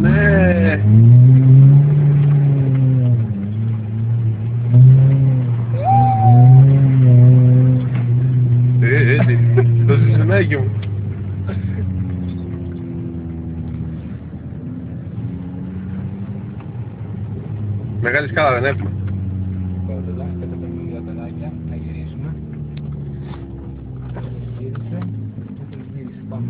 Ναι. Έτσι, το ζησουνάκι μου. Μεγάλη σκάλα δεν έχουμε. Να γυρίσουμε. Γύρισε. Γύρισε, πάμε.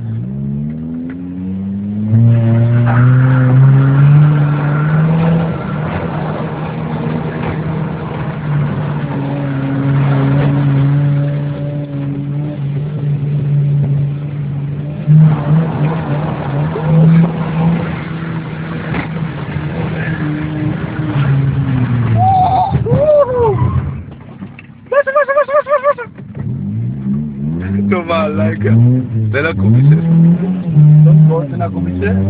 Το μαλάκα. Δεν ακούμπησες. Δεν ακούμπησε.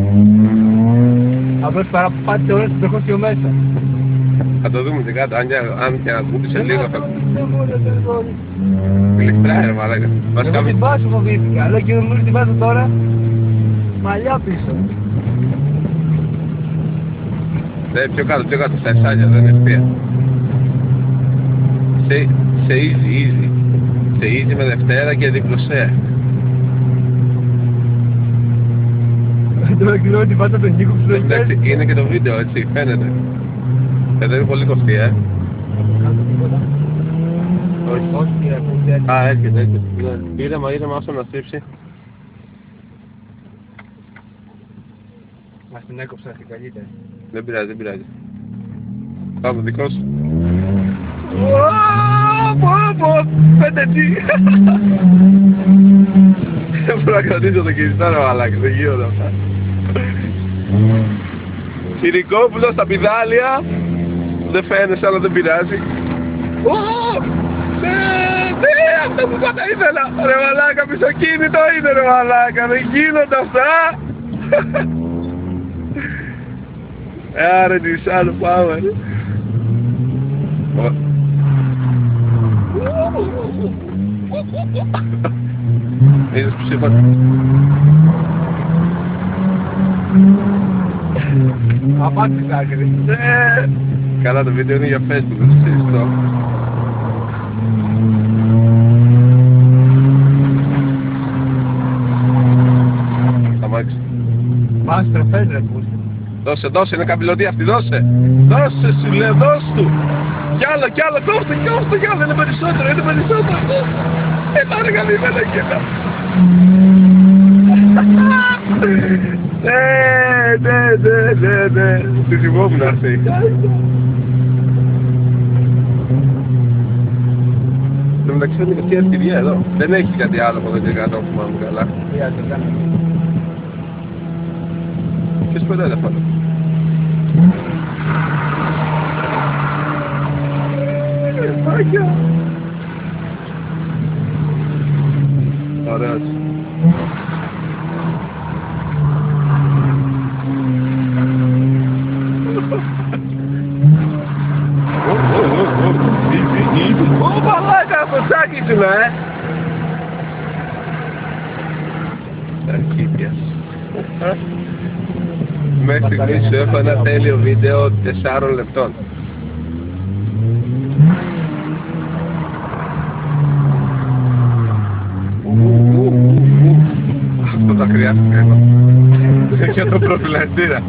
Απλώς παραπάτησε όλες το τρεχόσιο μέσα. Θα το δούμε και κάτω. Αν και ακούμπησε λίγο θα... Ηλεκτράει ρε μαλάκα. Εγώ την βάζω φοβήθηκα. Αλλά και νομίζω την βάζω τώρα. Μαλλιά πίσω. Πιο κάτω στα εσάλια, δεν είναι ευθεία. Σε easy. Σε easy με Δευτέρα και διπλωσέα. Το εκδηλώνω ότι βάζω τον Νίκο που Εντάξει, είναι και το βίντεο έτσι, φαίνεται. Εδώ είναι πολύ κοφτή, Όχι, Α, έρχεται. Ήρεμα όσο να στρίψει. μας την έκοψα στην καλύτερη. Δεν πειράζει. Πάμε, δικός σου. Πέντε τι! Δεν μπορώ να κρατήσω το κινητό ρε μαλάκα, δεν γίνονται αυτά. Κυρικόπουλο στα πηδάλια. Δεν φαίνεσαι αλλά δεν πειράζει. Ναι, αυτό που πάντα ήθελα. Ρε μαλάκα, πισωκίνητο είναι ρε μαλάκα, δεν γίνονται αυτά. Άρε Νισάν, πάμε. Είδες που είπα. Απάντησε άκρη. Καλά, το βίντεο είναι για Facebook, δεν το συζητώ. Σταμάτησε. Μάστρο φέντρε που Δώσε, είναι καμπυλωτή αυτή, δώσε! Δώσε, σου λέω, δώσ' του! Κι άλλο, κόφτε κι άλλο, είναι περισσότερο! Πάρε καλή μελακέτα! Ναι, τη θυμόμουν αυτή. Στο μεταξύ είναι και αυτή αστηρία εδώ. Δεν έχει κάτι άλλο από εδώ και κάτω, που θυμάμαι καλά. Ποιος πετάει τα φάτα. Μάκια. Ωραίος. Ω μαλάκα, το τσάκι σου Αρχίδια. Μέχρι στιγμής σου έχω ένα τέλειο βίντεο 4 λεπτών. Αυτό τα χρειάστηκα εγώ. Για τον προφυλακτήρα.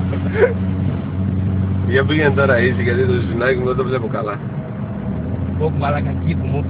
Για πήγαινε τώρα easy γιατί το ζουνάκι μου δεν το βλέπω καλά. Ω μαλάκα, κοίτου μου.